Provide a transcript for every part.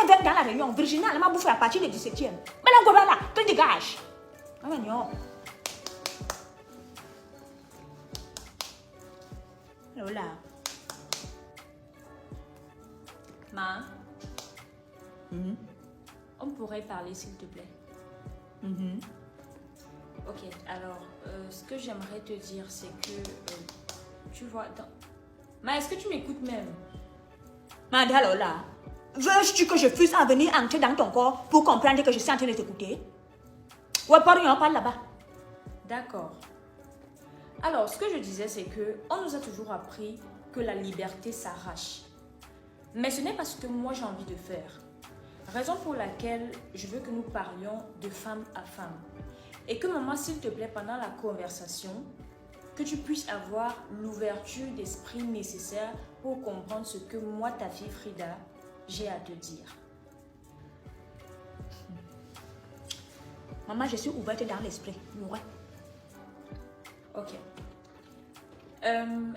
est 20 dans la réunion. Virginia, elle m'a bouffé à partir du 17e. Mais là, voilà, te dégage. Non. Voilà. Ma, on pourrait parler s'il te plaît. Ok, alors, ce que j'aimerais te dire, c'est que, tu vois, Ma, est-ce que tu m'écoutes même? Alors là, veux-tu que je puisse en venir entrer dans ton corps pour comprendre que je suis en train de t'écouter? Ouais, parle là-bas. D'accord. Alors, ce que je disais, c'est que on nous a toujours appris que la liberté s'arrache. Mais ce n'est pas ce que moi j'ai envie de faire. Raison pour laquelle je veux que nous parlions de femme à femme. Et que maman, s'il te plaît, pendant la conversation, que tu puisses avoir l'ouverture d'esprit nécessaire pour comprendre ce que moi, ta fille Frida, j'ai à te dire. Maman, je suis ouverte dans l'esprit. Ouais. Ok.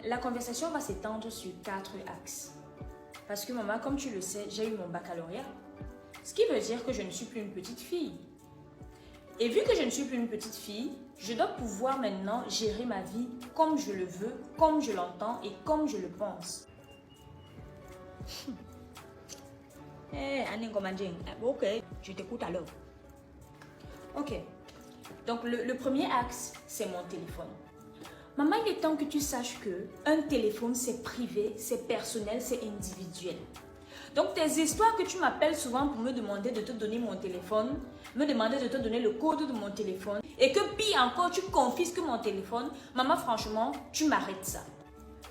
La conversation va s'étendre sur 4 axes. Parce que maman, comme tu le sais, j'ai eu mon baccalauréat. Ce qui veut dire que je ne suis plus une petite fille. Et vu que je ne suis plus une petite fille, je dois pouvoir maintenant gérer ma vie comme je le veux, comme je l'entends et comme je le pense. Ok, je t'écoute alors. Ok. Donc, le premier axe, c'est mon téléphone. Maman, il est temps que tu saches que un téléphone, c'est privé, c'est personnel, c'est individuel. Donc, tes histoires que tu m'appelles souvent pour me demander de te donner mon téléphone, me demander de te donner le code de mon téléphone, et que pire encore, tu confisques mon téléphone, maman, franchement, tu m'arrêtes ça.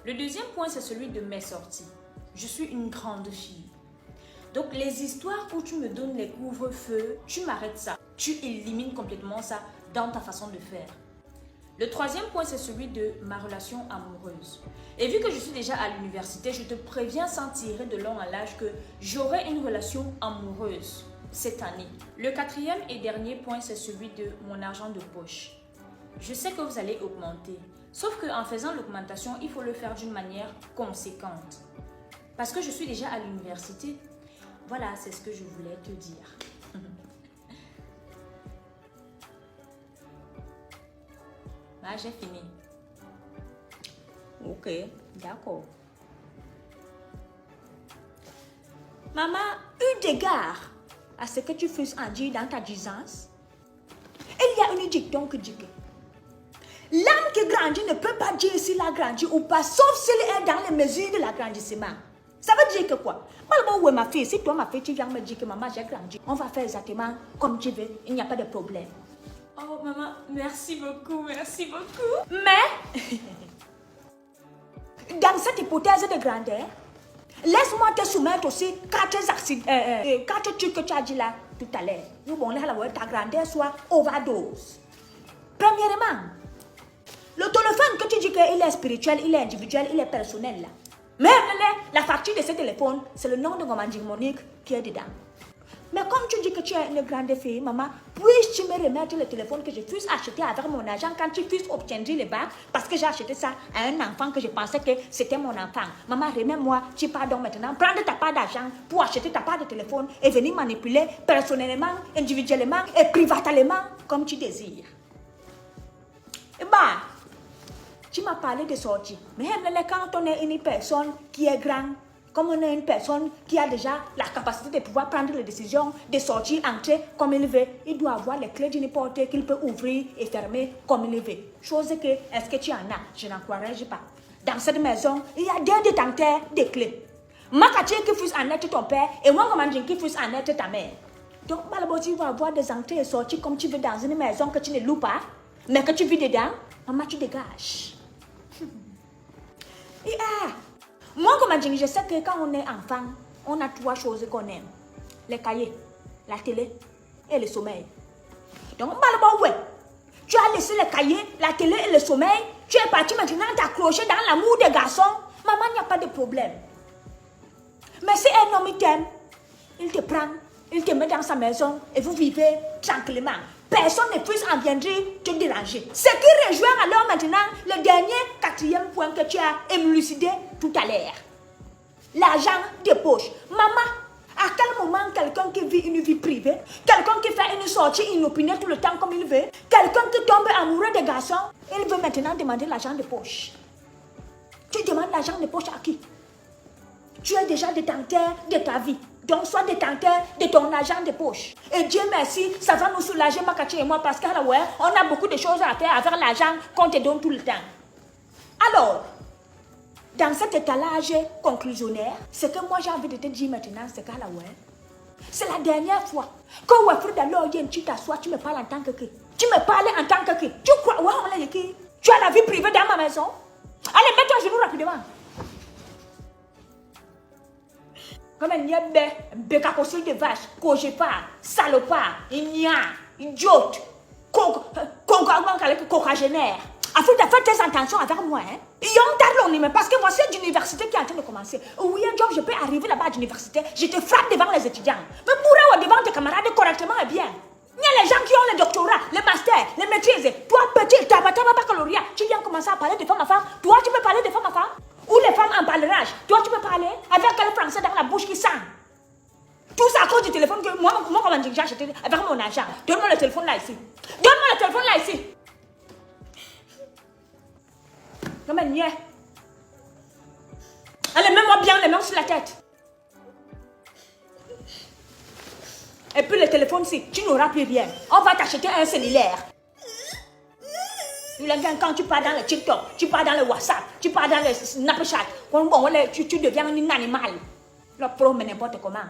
Le deuxième point, c'est celui de mes sorties. Je suis une grande fille. Donc, les histoires où tu me donnes les couvre-feux, tu m'arrêtes ça. Tu élimines complètement ça dans ta façon de faire. Le troisième point, c'est celui de ma relation amoureuse. Et vu que je suis déjà à l'université, je te préviens sans tirer de long à large que j'aurai une relation amoureuse cette année. Le quatrième et dernier point, c'est celui de mon argent de poche. Je sais que vous allez augmenter. Sauf qu'en faisant l'augmentation, il faut le faire d'une manière conséquente. Parce que je suis déjà à l'université. Voilà, c'est ce que je voulais te dire. Là, j'ai fini. Ok, d'accord. Maman, eu égard à ce que tu fais en dire dans ta disance, il y a une dicton qui dit que l'âme qui grandit ne peut pas dire s'il a grandi ou pas, sauf s'il est dans les mesures de l'agrandissement. Ça veut dire que quoi? Maman, ouais, ma fille, si toi, ma fille, tu viens me dire que maman, j'ai grandi, on va faire exactement comme tu veux, il n'y a pas de problème. Oh, maman, merci beaucoup, merci beaucoup. Mais, dans cette hypothèse de grandeur, laisse-moi te soumettre aussi 4 trucs que tu as dit là tout à l'heure. Nous, bon, ta grandeur soit overdose. Premièrement, le téléphone que tu dis qu'il est spirituel, il est individuel, il est personnel là. Mais la facture de ce téléphone, c'est le nom de Gomanji Monique qui est dedans. Mais comme tu dis que tu es une grande fille, maman, puis-tu me remettre le téléphone que je puisse acheter avec mon argent quand tu puisses obtenir les bacs? Parce que j'ai acheté ça à un enfant que je pensais que c'était mon enfant. Maman, remets-moi, tu pardon maintenant. Prends ta part d'argent pour acheter ta part de téléphone et venir manipuler personnellement, individuellement et privatement comme tu désires. Et bah, tu m'as parlé de sortie. Mais quand on est une personne qui est grande, comme on est une personne qui a déjà la capacité de pouvoir prendre les décisions, de sortir, entrer comme il veut, il doit avoir les clés d'une porte qu'il peut ouvrir et fermer comme il veut. Chose que, est-ce que tu en as? Je n'encourage pas. Dans cette maison, il y a 2 détenteurs de clés. Makachi qui puisse en être ton père et moi, Gomanji qui puisse en être ta mère. Donc, malheureusement, tu vas avoir des entrées et sorties comme tu veux dans une maison que tu ne loues pas, mais que tu vis dedans. Maman, tu dégages. Moi, comme je sais que quand on est enfant, on a 3 choses qu'on aime. Les cahiers, la télé et le sommeil. Donc, ouais, tu as laissé les cahiers, la télé et le sommeil. Tu es parti maintenant t'accrocher dans l'amour des garçons. Maman, il n'y a pas de problème. Mais si un homme il t'aime, il te prend, il te met dans sa maison et vous vivez tranquillement. Personne ne puisse en viendra te déranger. Ce qui rejoint alors maintenant le dernier 4e point que tu as élucidé tout à l'heure. L'argent de poche. Maman, à quel moment vit une vie privée. Quelqu'un qui fait une sortie inopinée tout le temps comme il veut. Quelqu'un qui tombe amoureux des garçons. Il veut maintenant demander l'argent de poche. Tu demandes l'argent de poche à qui? Tu es déjà détenteur de ta vie. Donc, sois détenteur de ton argent de poche. Et Dieu merci, ça va nous soulager, Makachi et moi, parce qu'on a beaucoup de choses à faire avec l'argent qu'on te donne tout le temps. Alors, dans cet étalage conclusionnaire, ce que moi j'ai envie de te dire maintenant, c'est que c'est la dernière fois que tu t'assois, tu me parles en tant que qui? Tu me parles en tant que qui? Tu crois, tu as la vie privée dans ma maison? Allez, mets-toi à genoux rapidement. Comme un niébé, un bécacossil de vache, cogépard, salopard, idiote, cocagénaire. Afin de faire tes intentions avec moi, hein? Parce que moi, c'est l'université qui est en train de commencer. Oui, un job, je peux arriver là-bas à l'université, je te frappe devant les étudiants. Mais pour devant tes camarades correctement et bien. Il y a les gens qui ont le doctorat, le master, les maîtrises. Toi, petit, tu n'as pas baccalauréat. Tu viens commencer à parler de femme à femme. Toi, tu peux parler de femme à femme? Ou les femmes en parlerage. Toi, tu peux parler avec quel français dans la bouche qui sent? Tout ça à cause du téléphone que moi comment j'ai acheté avec mon argent. Donne-moi le téléphone là ici. Donne-moi le téléphone là ici. Non mais niais. Allez, mets-moi bien les mains sur la tête. Et puis le téléphone, si tu n'auras plus rien, on va t'acheter un cellulaire. Quand tu pars dans le TikTok, tu pars dans le WhatsApp, tu pars dans le Snapchat, tu deviens un animal. Le pro, mais n'importe comment.